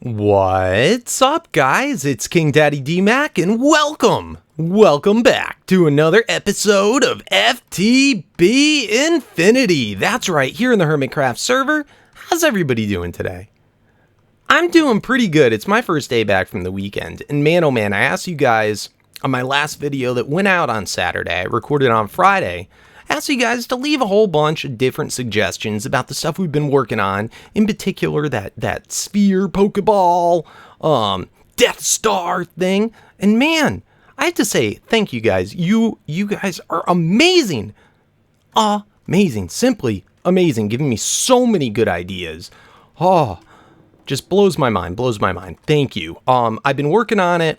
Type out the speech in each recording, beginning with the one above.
What's up, guys? It's KingDaddyDMAC, and welcome back to another episode of FTB Infinity. That's right, here in the HermitCraft server. How's everybody doing today? I'm doing pretty good. It's my first day back from the weekend, and man, oh man, I asked you guys on my last video that went out on Saturday, I recorded on Friday, asked you guys to leave a whole bunch of different suggestions about the stuff we've been working on, in particular that sphere Pokeball, Death Star thing, and man, I have to say thank you guys. You guys are amazing, simply amazing, giving me so many good ideas. Just blows my mind. Thank you. I've been working on it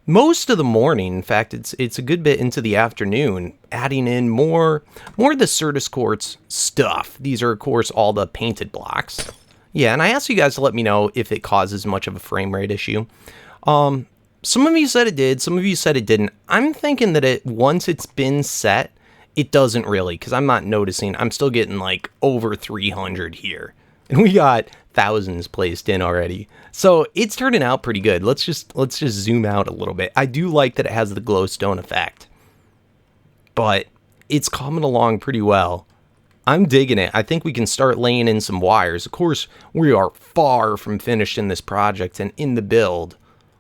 most of the morning. In fact, it's a good bit into the afternoon, adding in more of the Certus Quartz stuff. These are, of course, all the painted blocks. Yeah, and I asked you guys to let me know if it causes much of a frame rate issue. Some of you said it did, some of you said it didn't. I'm thinking that once it's been set, it doesn't really, because I'm not noticing. I'm still getting like over 300 here. And we got thousands placed in already. So it's turning out pretty good. Let's just zoom out a little bit. I do like that it has the glowstone effect, but it's coming along pretty well. I'm digging it. I think we can start laying in some wires. Of course, we are far from finished in this project, and in the build,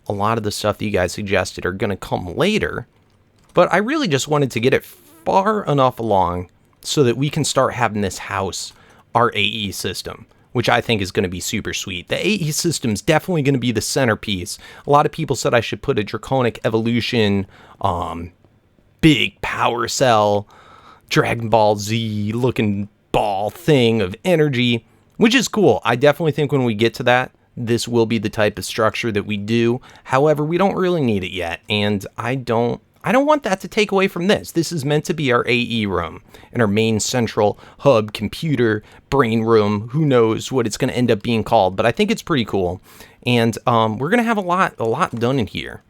a lot of the stuff that you guys suggested are going to come later, but I really just wanted to get it far enough along so that we can start having this house our AE system, which I think is going to be super sweet. The AE system is definitely going to be the centerpiece. A lot of people said I should put a Draconic Evolution, big power cell, Dragon Ball Z looking ball thing of energy, which is cool. I definitely think when we get to that, this will be the type of structure that we do. However, we don't really need it yet, and I don't want that to take away from this. This is meant to be our AE room and our main central hub, computer, brain room. Who knows what it's going to end up being called, but I think it's pretty cool. And we're going to have a lot done in here.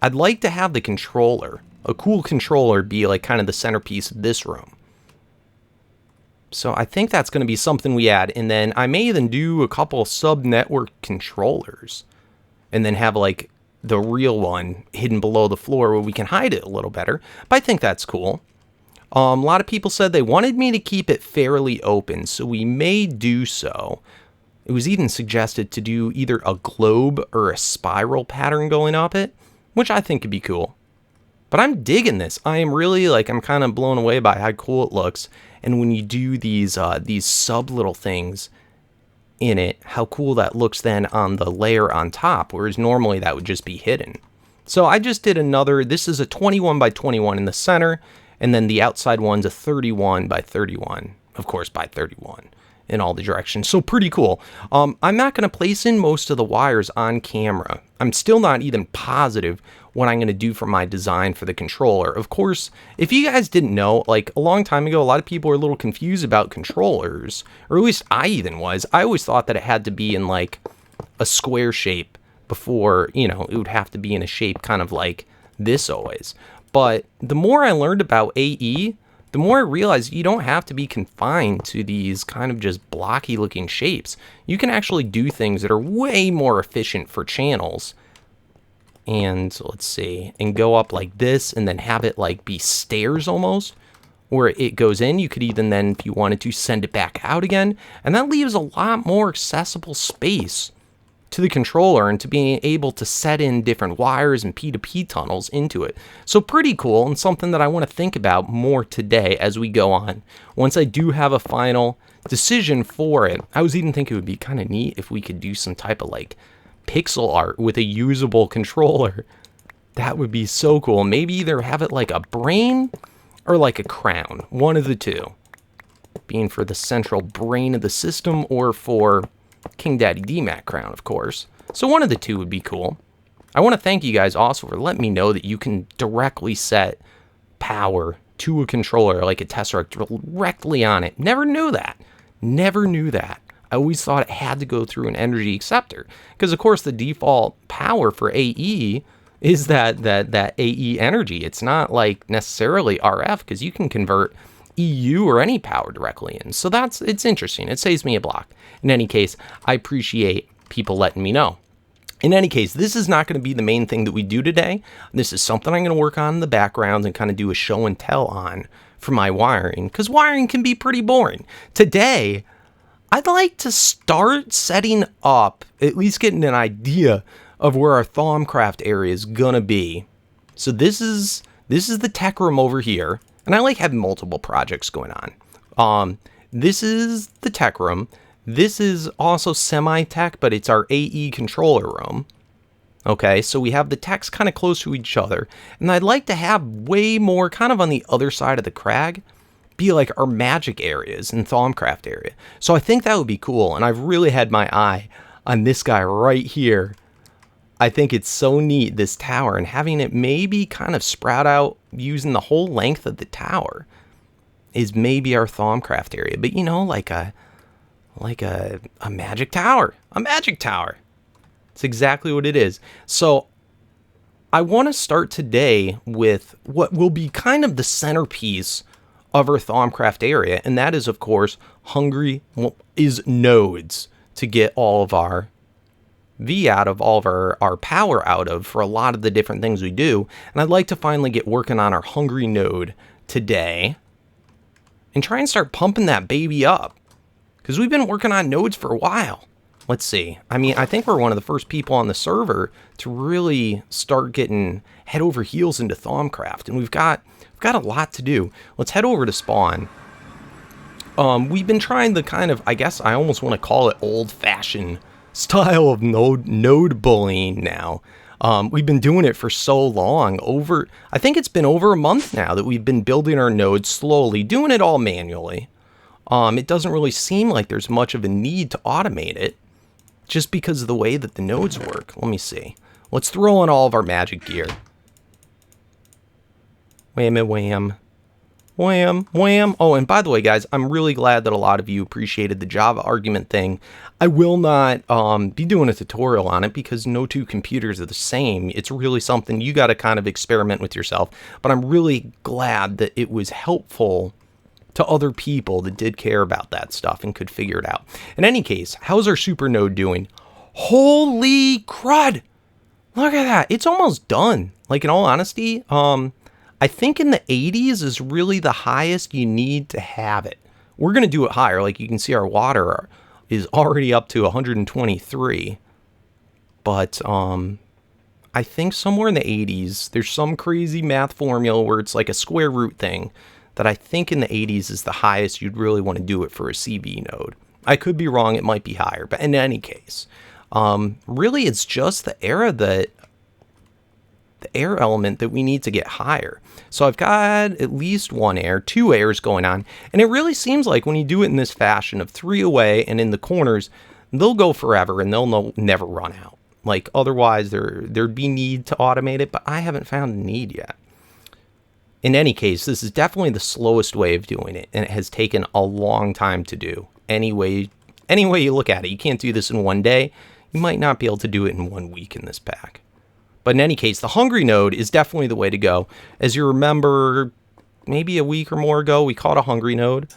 I'd like to have the controller, a cool controller, be like kind of the centerpiece of this room. So I think that's going to be something we add. And then I may even do a couple sub-network controllers and then have like the real one hidden below the floor where we can hide it a little better. But I think that's cool. A lot of people said they wanted me to keep it fairly open, so we may do so. It was even suggested to do either a globe or a spiral pattern going up it, which I think could be cool. But I'm digging this. I am really I'm kind of blown away by how cool it looks. And when you do these sub little things in it, how cool that looks then on the layer on top, whereas normally that would just be hidden. So I just did another, this is a 21 by 21 in the center, and then the outside one's a 31 by 31, of course by 31 in all the directions. So pretty cool. I'm not going to place in most of the wires on camera. I'm still not even positive what I'm going to do for my design for the controller. Of course, if you guys didn't know, like a long time ago, a lot of people were a little confused about controllers, or at least I even was. I always thought that it had to be in like a square shape before, it would have to be in a shape kind of like this always. But the more I learned about AE, the more I realized you don't have to be confined to these kind of just blocky looking shapes. You can actually do things that are way more efficient for channels. And let's see, and go up like this and then have it like be stairs almost, where it goes in. You could even then, if you wanted to, send it back out again. And that leaves a lot more accessible space to the controller and to being able to set in different wires and P2P tunnels into it. So pretty cool, and something that I want to think about more today as we go on. Once I do have a final decision for it, I was even thinking it would be kind of neat if we could do some type of like pixel art with a usable controller. That would be so cool. Maybe either have it like a brain or like a crown, one of the two, being for the central brain of the system or for KingDaddyDMAC crown, of course. So one of the two would be cool. I want to thank you guys also for letting me know that you can directly set power to a controller like a Tesseract directly on it. Never knew that. I always thought it had to go through an energy acceptor, because of course the default power for AE is that AE energy. It's not like necessarily RF, because you can convert EU or any power directly in. So it's interesting. It saves me a block. In any case, I appreciate people letting me know. In any case, this is not going to be the main thing that we do today. This is something I'm going to work on in the background and kind of do a show and tell on for my wiring, because wiring can be pretty boring. Today, I'd like to start setting up, at least getting an idea of where our Thaumcraft area is going to be. So this is the tech room over here, and I like having multiple projects going on. This is the tech room. This is also semi-tech, but it's our AE controller room. Okay, so we have the techs kind of close to each other. And I'd like to have way more kind of on the other side of the crag be like our magic areas and Thaumcraft area. So I think that would be cool. And I've really had my eye on this guy right here. I think it's so neat, this tower, and having it maybe kind of sprout out using the whole length of the tower is maybe our Thaumcraft area. But you know, like a magic tower. A magic tower. It's exactly what it is. So I want to start today with what will be kind of the centerpiece of our Thaumcraft area, and that is, of course, nodes to get all of our V out of, all of our power out of for a lot of the different things we do. And I'd like to finally get working on our hungry node today and try and start pumping that baby up, because we've been working on nodes for a while. Let's see. I mean, I think we're one of the first people on the server to really start getting head over heels into Thaumcraft, and we've got a lot to do. Let's head over to spawn. We've been trying the kind of, I guess I almost want to call it old-fashioned style of node bullying now. We've been doing it for so long. I think it's been over a month now that we've been building our nodes slowly, doing it all manually. It doesn't really seem like there's much of a need to automate it, just because of the way that the nodes work. Let me see. Let's throw in all of our magic gear. Wham, wham. Wham, wham. Oh, and by the way, guys, I'm really glad that a lot of you appreciated the Java argument thing. I will not be doing a tutorial on it because no two computers are the same. It's really something you got to kind of experiment with yourself. But I'm really glad that it was helpful to other people that did care about that stuff and could figure it out. In any case, how's our super node doing? Holy crud! Look at that. It's almost done. Like, in all honesty, I think in the 80s is really the highest you need to have it. We're going to do it higher. Like, you can see our water is already up to 123. But I think somewhere in the 80s, there's some crazy math formula where it's like a square root thing that I think in the 80s is the highest you'd really want to do it for a CV node. I could be wrong, it might be higher, but in any case, really it's just the air element that we need to get higher. So I've got at least two airs going on, and it really seems like when you do it in this fashion of 3 away and in the corners, they'll go forever and they'll never run out. Like, otherwise there'd be need to automate it, but I haven't found a need yet. In any case, this is definitely the slowest way of doing it, and it has taken a long time to do. Any way you look at it, you can't do this in one day. You might not be able to do it in 1 week in this pack. But in any case, the hungry node is definitely the way to go. As you remember, maybe a week or more ago, we caught a hungry node.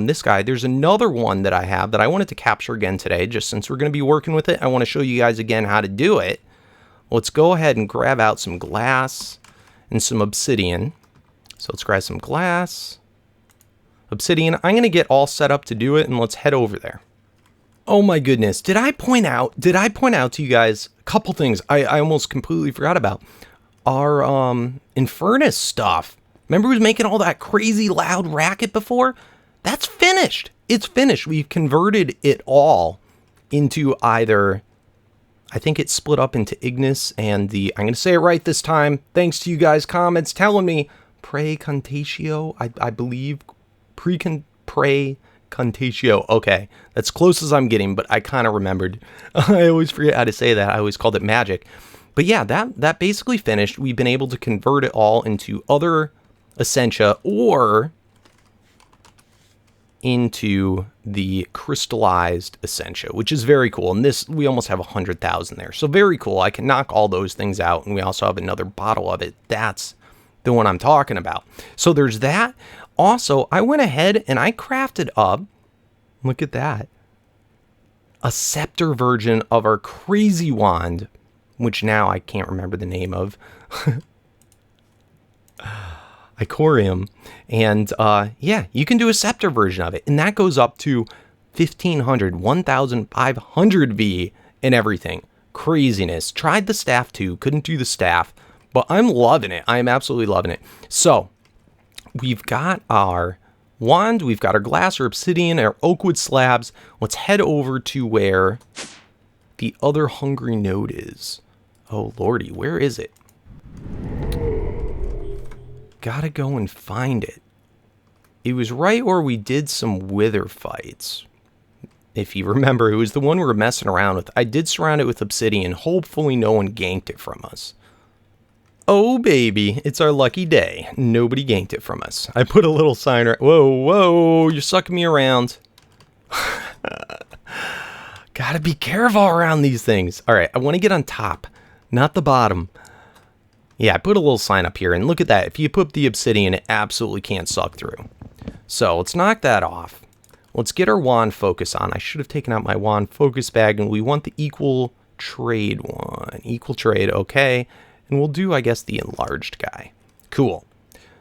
This guy, there's another one that I have that I wanted to capture again today, just since we're going to be working with it. I want to show you guys again how to do it. Let's go ahead and grab out some glass and some obsidian. So let's grab some glass, obsidian. I'm going to get all set up to do it, and let's head over there. Oh my goodness. Did I point out to you guys a couple things I almost completely forgot about? Our Infernus stuff. Remember we was making all that crazy loud racket before? That's finished. It's finished. We've converted it all into either, I think it's split up into Ignis and I'm going to say it right this time, thanks to you guys' comments telling me, Precontatio, I believe, Precontatio. Okay, that's close as I'm getting, but I kind of remembered. I always forget how to say that. I always called it magic. But yeah, that basically finished. We've been able to convert it all into other Essentia or into the crystallized Essentia, which is very cool. And this, we almost have 100,000 there. So very cool. I can knock all those things out, and we also have another bottle of it. That's the one I'm talking about. So there's that. Also, I went ahead and I crafted up, look at that. a scepter version of our crazy wand, which now I can't remember the name of. Icorium. And yeah, you can do a scepter version of it. And that goes up to 1500, 1500 V and everything. Craziness. Tried the staff too. Couldn't do the staff. But I'm loving it. I am absolutely loving it. So, we've got our wand. We've got our glass or obsidian, our oakwood slabs. Let's head over to where the other hungry node is. Oh, lordy. Where is it? Gotta go and find it. It was right where we did some wither fights. If you remember, it was the one we were messing around with. I did surround it with obsidian. Hopefully no one ganked it from us. Oh, baby. It's our lucky day. Nobody ganked it from us. I put a little sign right... Whoa, whoa. You're sucking me around. Gotta be careful around these things. All right, I want to get on top, not the bottom. Yeah, I put a little sign up here, and look at that. If you put the obsidian, it absolutely can't suck through. So let's knock that off. Let's get our wand focus on. I should have taken out my wand focus bag, and we want the equal trade one. Equal trade, okay. And we'll do, I guess, the enlarged guy. Cool.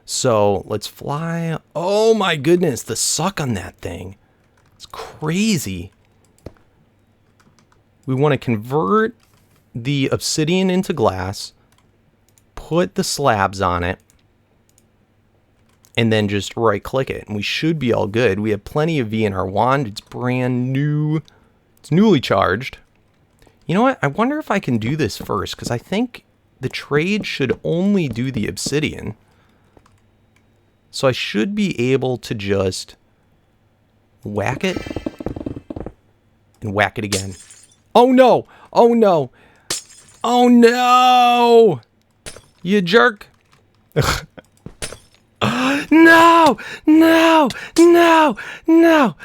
So let's fly. Oh my goodness, the suck on that thing. It's crazy. We want to convert the obsidian into glass, put the slabs on it, and then just right click it. And we should be all good. We have plenty of V in our wand. It's brand new. It's newly charged. You know what? I wonder if I can do this first, because I think the trade should only do the obsidian. So I should be able to just whack it and whack it again. Oh no! Oh no! Oh no! You jerk! No! No! No! No!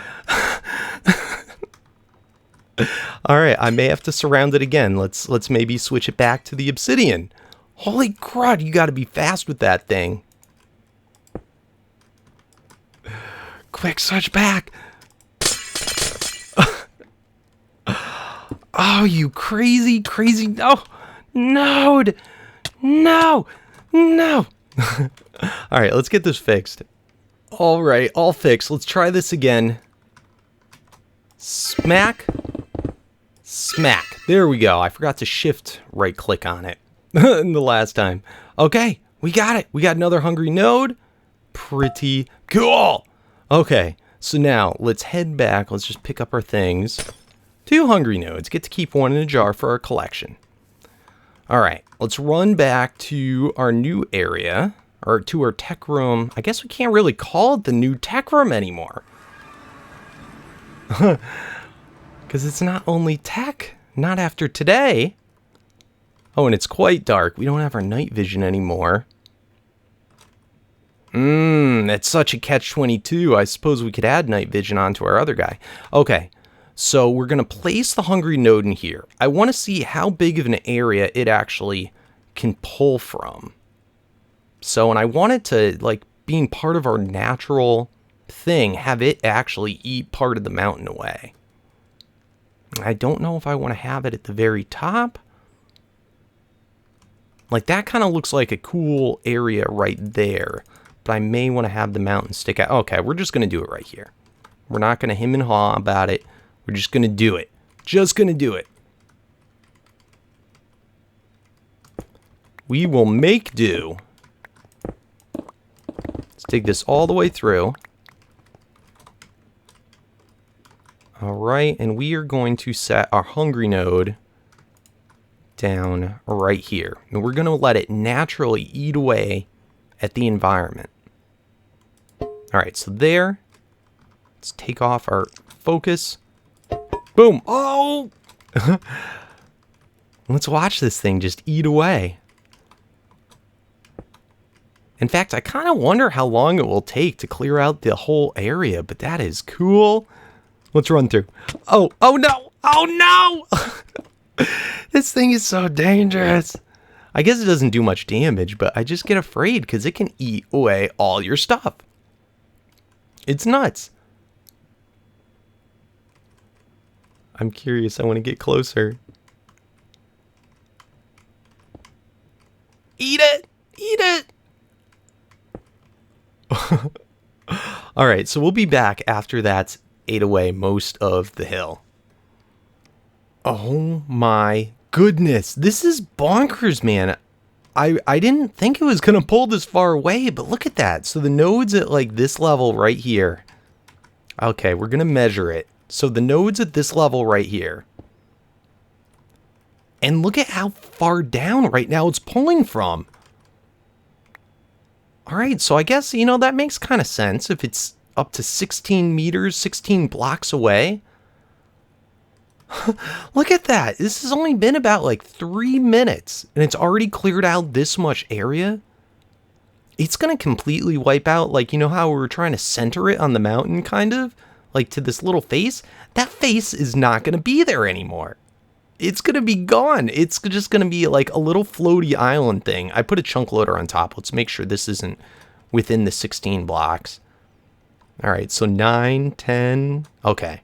All right, I may have to surround it again. Let's maybe switch it back to the obsidian. Holy crud, you got to be fast with that thing. Quick, switch back. Oh, you crazy, crazy. No, node. No, no. All right, let's get this fixed. All right, all fixed. Let's try this again. Smack. Smack. There we go. I forgot to shift right click on it the last time. Okay, we got it. We got another hungry node. Pretty cool. Okay, so now let's head back. Let's just pick up our things. 2 hungry nodes. Get to keep one in a jar for our collection. All right, let's run back to our new area, or to our tech room. I guess we can't really call it the new tech room anymore. Because it's not only tech, not after today. Oh, and it's quite dark. We don't have our night vision anymore. That's such a catch-22. I suppose we could add night vision onto our other guy. Okay, so we're going to place the hungry node in here. I want to see how big of an area it actually can pull from. So, and I want it to, like, being part of our natural thing, have it actually eat part of the mountain away. I don't know if I want to have it at the very top. Like, that kind of looks like a cool area right there. But I may want to have the mountain stick out. Okay, we're just going to do it right here. We're not going to hem and haw about it. We're just going to do it. Just going to do it. We will make do. Let's take this all the way through. All right, and we are going to set our hungry node down right here. And we're going to let it naturally eat away at the environment. All right, so there. Let's take off our focus. Boom. Oh! Let's watch this thing just eat away. In fact, I kind of wonder how long it will take to clear out the whole area, but that is cool. Let's run through. Oh, oh no! Oh no! This thing is so dangerous. I guess it doesn't do much damage, but I just get afraid because it can eat away all your stuff. It's nuts. I'm curious. I want to get closer. Eat it! Eat it! All right, so we'll be back after that's ate away most of the hill. Oh my goodness. This is bonkers, man. I didn't think it was going to pull this far away, but look at that. So the node's at like this level right here. Okay, we're going to measure it. So the node's at this level right here. And look at how far down right now it's pulling from. All right, so I guess, you know, that makes kind of sense if it's up to 16 meters, 16 blocks away. Look at that. This has only been about like 3 minutes and it's already cleared out this much area. It's going to completely wipe out, like, you know how we were trying to center it on the mountain, kind of? Like to this little face? That face is not going to be there anymore. It's going to be gone. It's just going to be like a little floaty island thing. I put a chunk loader on top. Let's make sure this isn't within the 16 blocks. All right, so 9, 10. Okay.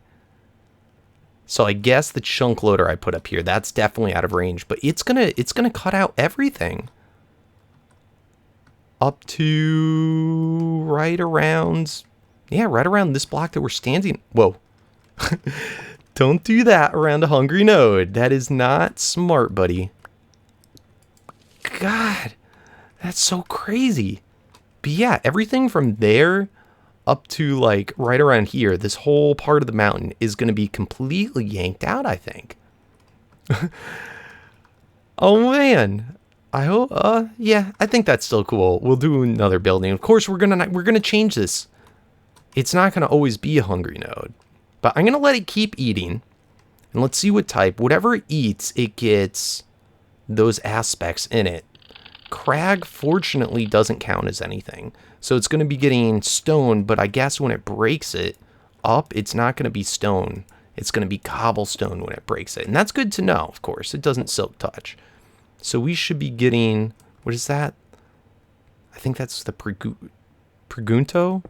So I guess the chunk loader I put up here, that's definitely out of range, but it's gonna cut out everything. Up to right around this block that we're standing. Whoa. Don't do that around a hungry node. That is not smart, buddy. God, that's so crazy. But yeah, everything from there up to like right around here, this whole part of the mountain is going to be completely yanked out, I think. Oh man. I hope yeah, I think that's still cool. We'll do another building. Of course, we're going to change this. It's not going to always be a hungry node. But I'm going to let it keep eating. And let's see what type. Whatever it eats, it gets those aspects in it. Crag, fortunately, doesn't count as anything. So it's going to be getting stone, but I guess when it breaks it up, it's not going to be stone. It's going to be cobblestone when it breaks it. And that's good to know, of course. It doesn't silk touch. So we should be getting... What is that? I think that's the Pregunto?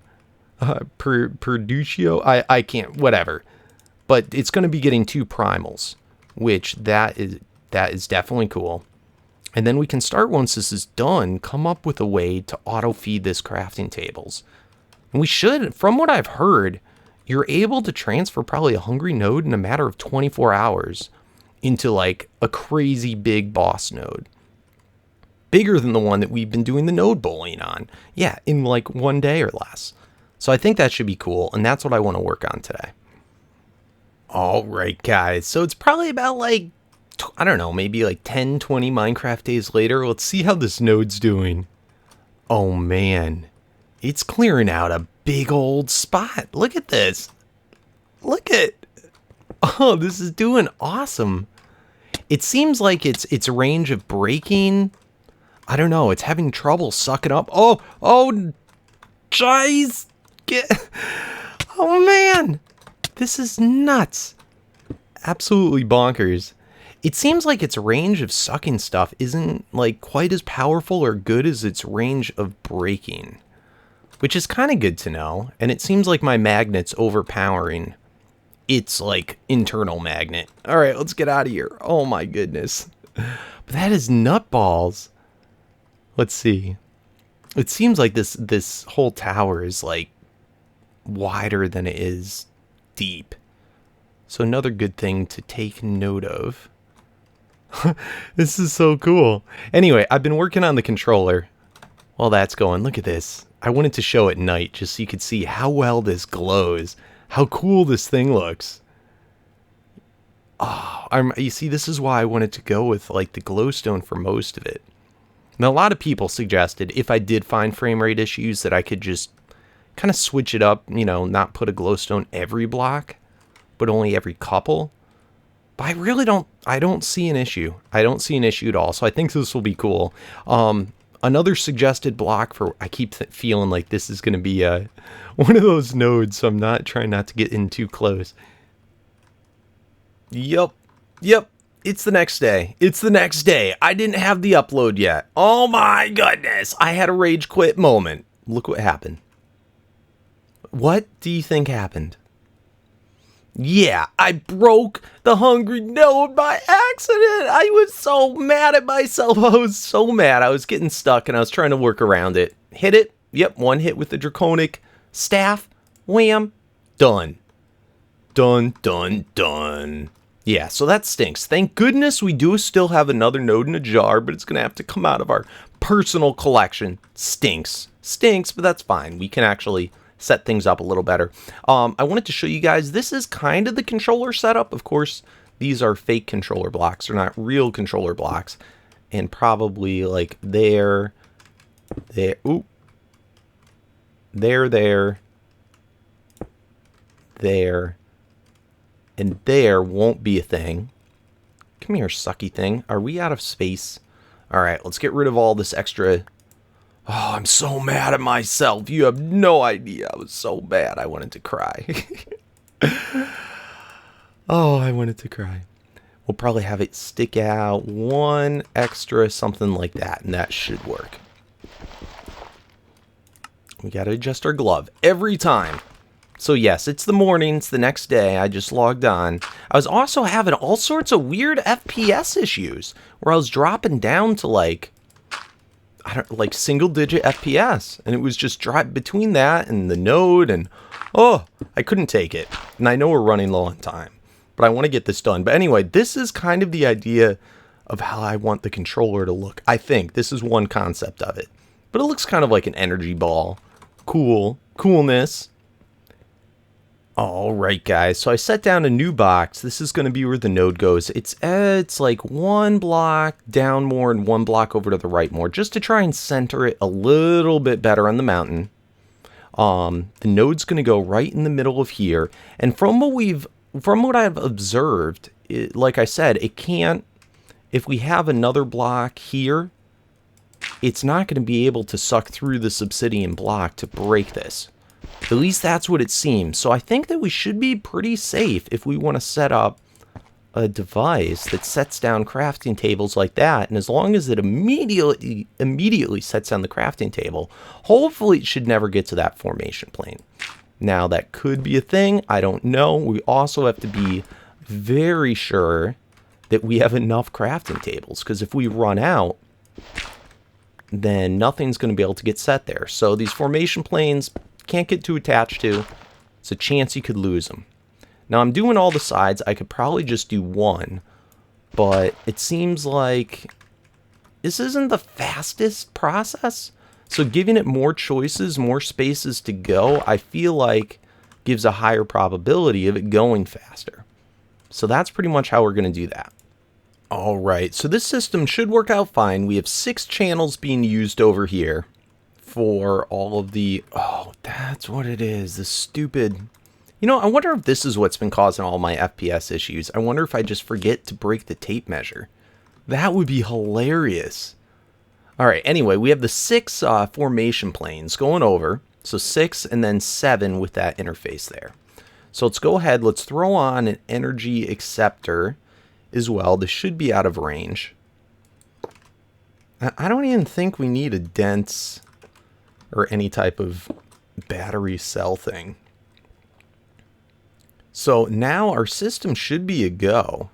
Perduccio? I can't... Whatever. But it's going to be getting 2 primals, which that is definitely cool. And then we can start, once this is done, come up with a way to auto-feed this crafting tables. And we should, from what I've heard, you're able to transfer probably a hungry node in a matter of 24 hours into like a crazy big boss node. Bigger than the one that we've been doing the node bullying on. Yeah, in like 1 day or less. So I think that should be cool, and that's what I want to work on today. All right, guys. So it's probably about like, I don't know, maybe like 10, 20 Minecraft days later. Let's see how this node's doing. Oh, man. It's clearing out a big old spot. Look at this. Look at... Oh, this is doing awesome. It seems like its range of breaking... I don't know. It's having trouble sucking up. Oh, jeez. Oh, man. This is nuts. Absolutely bonkers. It seems like its range of sucking stuff isn't like quite as powerful or good as its range of breaking, which is kind of good to know. And it seems like my magnet's overpowering its like internal magnet. All right, let's get out of here. Oh my goodness. But that is nutballs. Let's see. It seems like this whole tower is like wider than it is deep. So another good thing to take note of. This is so cool. Anyway, I've been working on the controller while that's going. Look at this. I wanted to show at night just so you could see how well this glows. How cool this thing looks. Oh, you see, this is why I wanted to go with like the glowstone for most of it. Now, a lot of people suggested if I did find frame rate issues that I could just kind of switch it up, you know, not put a glowstone every block, but only every couple. But I really don't see an issue. I don't see an issue at all. So I think this will be cool. Another suggested block for, I keep feeling like this is going to be one of those nodes, so I'm trying not to get in too close. Yep. It's the next day. I didn't have the upload yet. Oh my goodness. I had a rage quit moment. Look what happened. What do you think happened? Yeah, I broke the hungry node by accident. I was so mad at myself. I was so mad. I was getting stuck and I was trying to work around it. Hit it. Yep, one hit with the draconic staff. Wham. Done. Done, done, done. Yeah, so that stinks. Thank goodness we do still have another node in a jar, but it's going to have to come out of our personal collection. Stinks. Stinks, but that's fine. We can actually set things up a little better. I wanted to show you guys, this is kind of the controller setup. Of course, these are fake controller blocks. They're not real controller blocks. And probably like there, oop, there, and there won't be a thing. Come here, sucky thing. Are we out of space? All right, let's get rid of all this extra. Oh, I'm so mad at myself. You have no idea. I was so bad. I wanted to cry. Oh, I wanted to cry. We'll probably have it stick out one extra, something like that, and that should work. We got to adjust our glove every time. So yes, it's the morning, it's the next day, I just logged on. I was also having all sorts of weird FPS issues, where I was dropping down to like single digit FPS, and it was just between that and the node, and oh, I couldn't take it. And I know we're running low on time, but I want to get this done. But anyway, this is kind of the idea of how I want the controller to look. I think this is one concept of it, but it looks kind of like an energy ball. Coolness. All right, guys, so I set down a new box. This is going to be where the node goes. It's like one block down more and one block over to the right more, just to try and center it a little bit better on the mountain. The node's going to go right in the middle of here. And from what I've observed, like I said, it can't, if we have another block here, it's not going to be able to suck through this obsidian block to break this. At least that's what it seems. So I think that we should be pretty safe if we want to set up a device that sets down crafting tables like that. And as long as it immediately sets down the crafting table, hopefully it should never get to that formation plane. Now that could be a thing. I don't know. We also have to be very sure that we have enough crafting tables, because if we run out, then nothing's going to be able to get set there. So these formation planes can't get too attached to. It's a chance you could lose them. Now I'm doing all the sides. I could probably just do one, but it seems like this isn't the fastest process. So giving it more choices, more spaces to go, I feel like gives a higher probability of it going faster. So that's pretty much how we're going to do that. All right, so this system should work out fine. We have 6 channels being used over here for all of the, oh, that's what it is, the stupid, you know, I wonder if this is what's been causing all my FPS issues. I wonder if I just forget to break the tape measure. That would be hilarious. All right, anyway, we have the 6 formation planes going over, so 6 and then 7 with that interface there. So let's go ahead, let's throw on an energy acceptor as well. This should be out of range. I don't even think we need a dense or any type of battery cell thing. So now our system should be a go.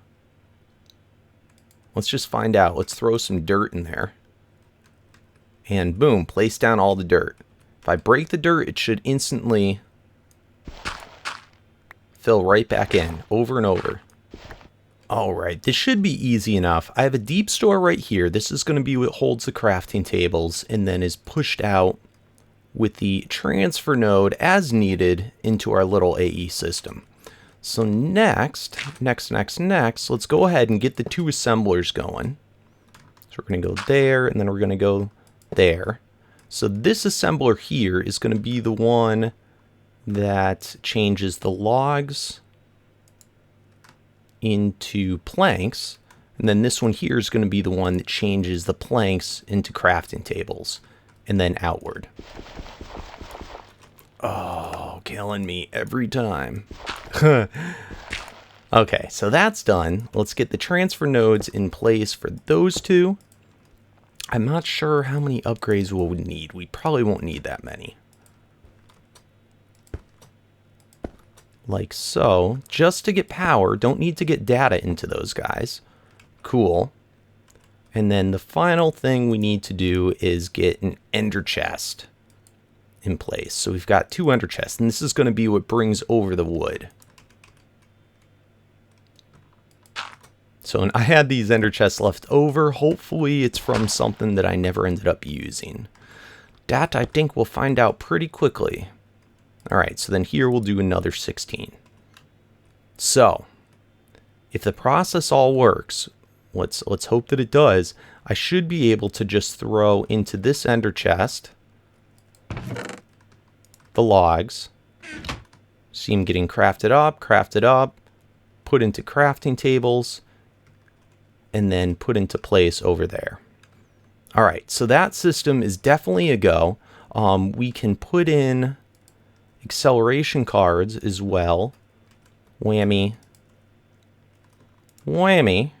Let's just find out. Let's throw some dirt in there. And boom, place down all the dirt. If I break the dirt, it should instantly fill right back in, over and over. All right, this should be easy enough. I have a deep store right here. This is going to be what holds the crafting tables and then is pushed out with the transfer node as needed into our little AE system. So next, let's go ahead and get the 2 assemblers going. So we're going to go there, and then we're going to go there. So this assembler here is going to be the one that changes the logs into planks, and then this one here is going to be the one that changes the planks into crafting tables, and then outward. Oh, killing me every time. Okay, so that's done. Let's get the transfer nodes in place for those 2. I'm not sure how many upgrades we'll need. We probably won't need that many. like so, just to get power. Don't need to get data into those guys. Cool. And then the final thing we need to do is get an ender chest in place. So we've got 2 ender chests, and this is going to be what brings over the wood. So I had these ender chests left over. Hopefully it's from something that I never ended up using. That I think we'll find out pretty quickly. Alright, so then here we'll do another 16. So, if the process all works, let's hope that it does, I should be able to just throw into this ender chest the logs. See them getting crafted up, put into crafting tables, and then put into place over there. Alright, so that system is definitely a go. We can put in acceleration cards as well. Whammy. Whammy.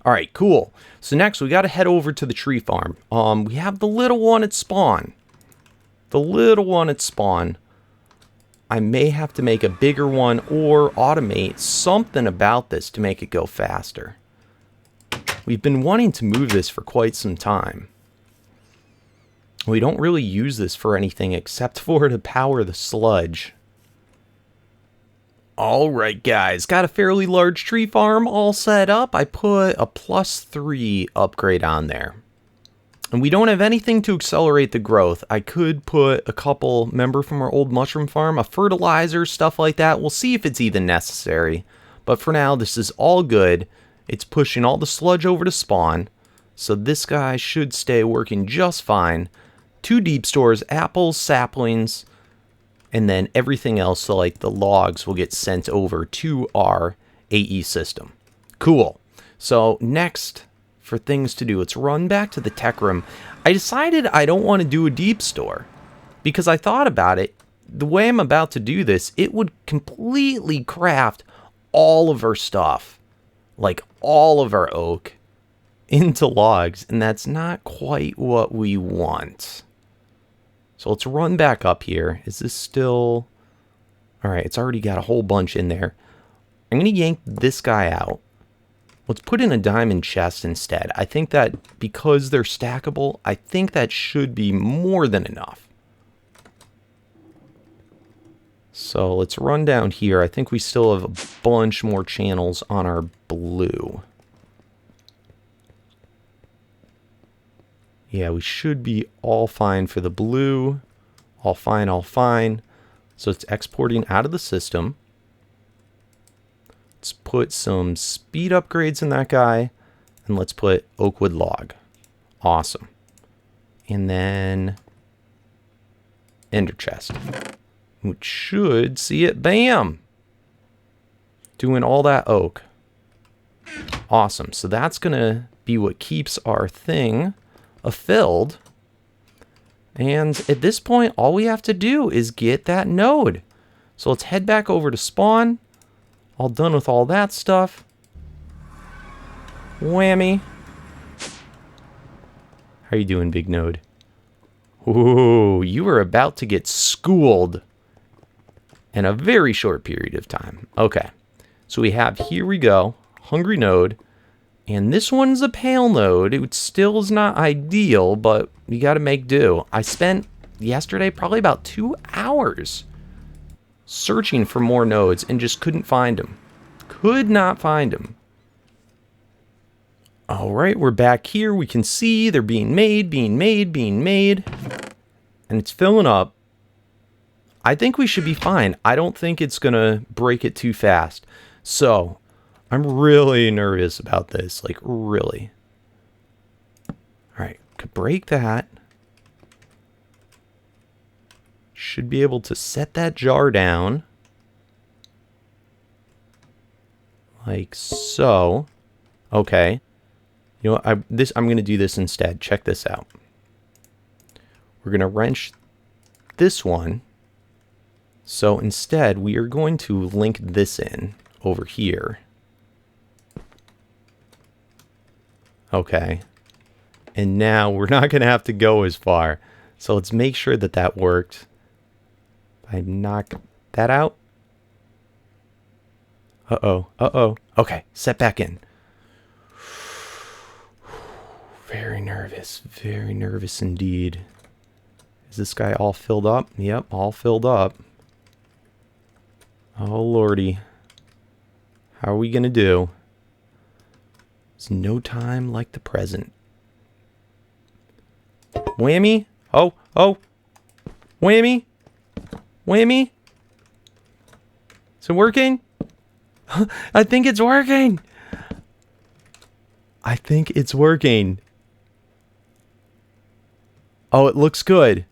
Alright, cool. So next we got to head over to the tree farm. We have the little one at spawn. The little one at spawn. I may have to make a bigger one or automate something about this to make it go faster. We've been wanting to move this for quite some time. We don't really use this for anything except for to power the sludge. Alright guys, got a fairly large tree farm all set up. I put a +3 upgrade on there. And we don't have anything to accelerate the growth. I could put a couple, remember from our old mushroom farm, a fertilizer, stuff like that. We'll see if it's even necessary. But for now, this is all good. It's pushing all the sludge over to spawn. So this guy should stay working just fine. 2 deep stores, apples, saplings, and then everything else, so like the logs will get sent over to our AE system. Cool. So next, for things to do, let's run back to the tech room. I decided I don't want to do a deep store because I thought about it. The way I'm about to do this, it would completely craft all of our stuff, like all of our oak, into logs, and that's not quite what we want. So let's run back up here. Is this still... Alright, it's already got a whole bunch in there. I'm going to yank this guy out. Let's put in a diamond chest instead. I think that because they're stackable, I think that should be more than enough. So let's run down here. I think we still have a bunch more channels on our blue. Yeah, we should be all fine for the blue. All fine, all fine. So it's exporting out of the system. Let's put some speed upgrades in that guy. And let's put oakwood log. Awesome. And then ender chest. Which should see it. Bam! Doing all that oak. Awesome. So that's going to be what keeps our thing filled. And at this point, all we have to do is get that node. So let's head back over to spawn. All done with all that stuff. Whammy. How you doing, big node? Ooh, you are about to get schooled in a very short period of time. Okay. So we have, here we go, hungry node. And this one's a pale node. It still is not ideal, but you got to make do. I spent yesterday probably about 2 hours searching for more nodes and just couldn't find them. Could not find them. All right, we're back here. We can see they're being made. And it's filling up. I think we should be fine. I don't think it's going to break it too fast. So I'm really nervous about this, like really. All right, could break that. Should be able to set that jar down. Like so. Okay. You know what, I'm going to do this instead. Check this out. We're going to wrench this one. So instead, we are going to link this in over here. Okay. And now we're not going to have to go as far. So let's make sure that that worked. I knock that out. Uh-oh. Uh-oh. Okay, set back in. Very nervous indeed. Is this guy all filled up? Yep, all filled up. Oh, lordy. How are we gonna do? There's no time like the present. Whammy? Oh, oh. Whammy? Whammy? Is it working? I think it's working. I think it's working. Oh, it looks good.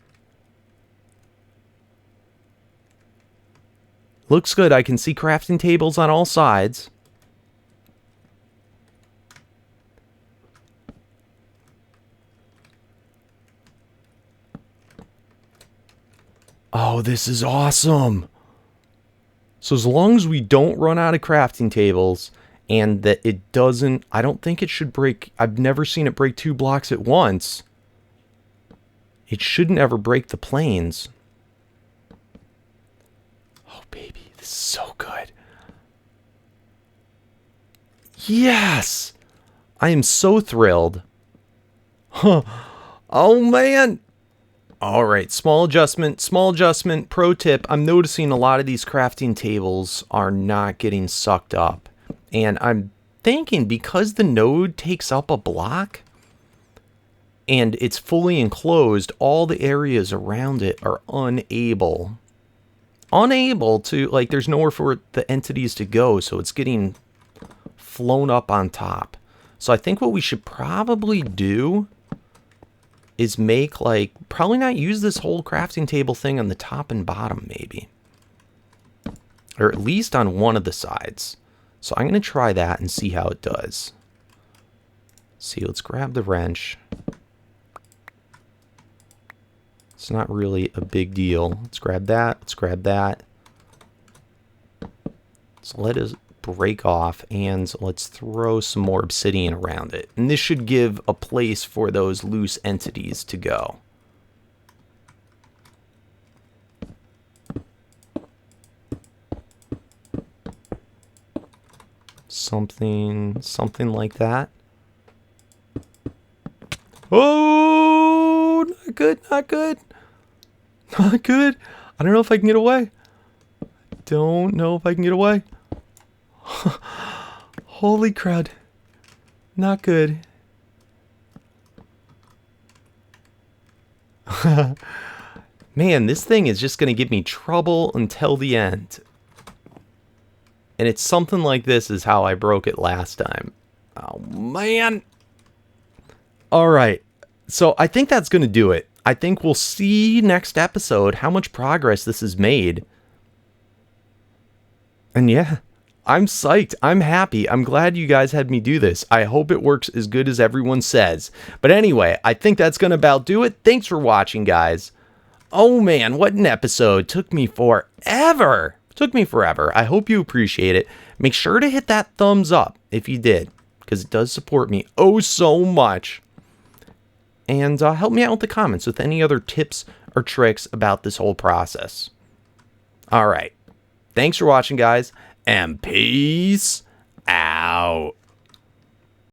Looks good. I can see crafting tables on all sides. Oh, this is awesome. So as long as we don't run out of crafting tables and that it doesn't, I don't think it should break. I've never seen it break 2 blocks at once. It shouldn't ever break the planes. Oh, baby, this is so good. Yes! I am so thrilled. Huh. Oh, man. All right, small adjustment. Pro tip, I'm noticing a lot of these crafting tables are not getting sucked up. And I'm thinking because the node takes up a block and it's fully enclosed, all the areas around it are unable to, like, there's nowhere for the entities to go, so it's getting flown up on top. So I think what we should probably do is make, like, probably not use this whole crafting table thing on the top and bottom, maybe. Or at least on one of the sides. So I'm going to try that and see how it does. See, let's grab the wrench. It's not really a big deal. Let's grab that. Let's grab that. So let us break off, and let's throw some more obsidian around it. And this should give a place for those loose entities to go. Something like that. Oh, not good, not good. Not good. I don't know if I can get away. Don't know if I can get away. Holy crud. Not good. Man, this thing is just going to give me trouble until the end. And it's something like this is how I broke it last time. Oh, man. All right. So I think that's going to do it. I think we'll see next episode how much progress this has made. And yeah, I'm psyched. I'm happy. I'm glad you guys had me do this. I hope it works as good as everyone says. But anyway, I think that's going to about do it. Thanks for watching, guys. Oh man, what an episode. Took me forever. I hope you appreciate it. Make sure to hit that thumbs up if you did, because it does support me oh so much. And help me out with the comments with any other tips or tricks about this whole process. All right. Thanks for watching, guys, and peace out.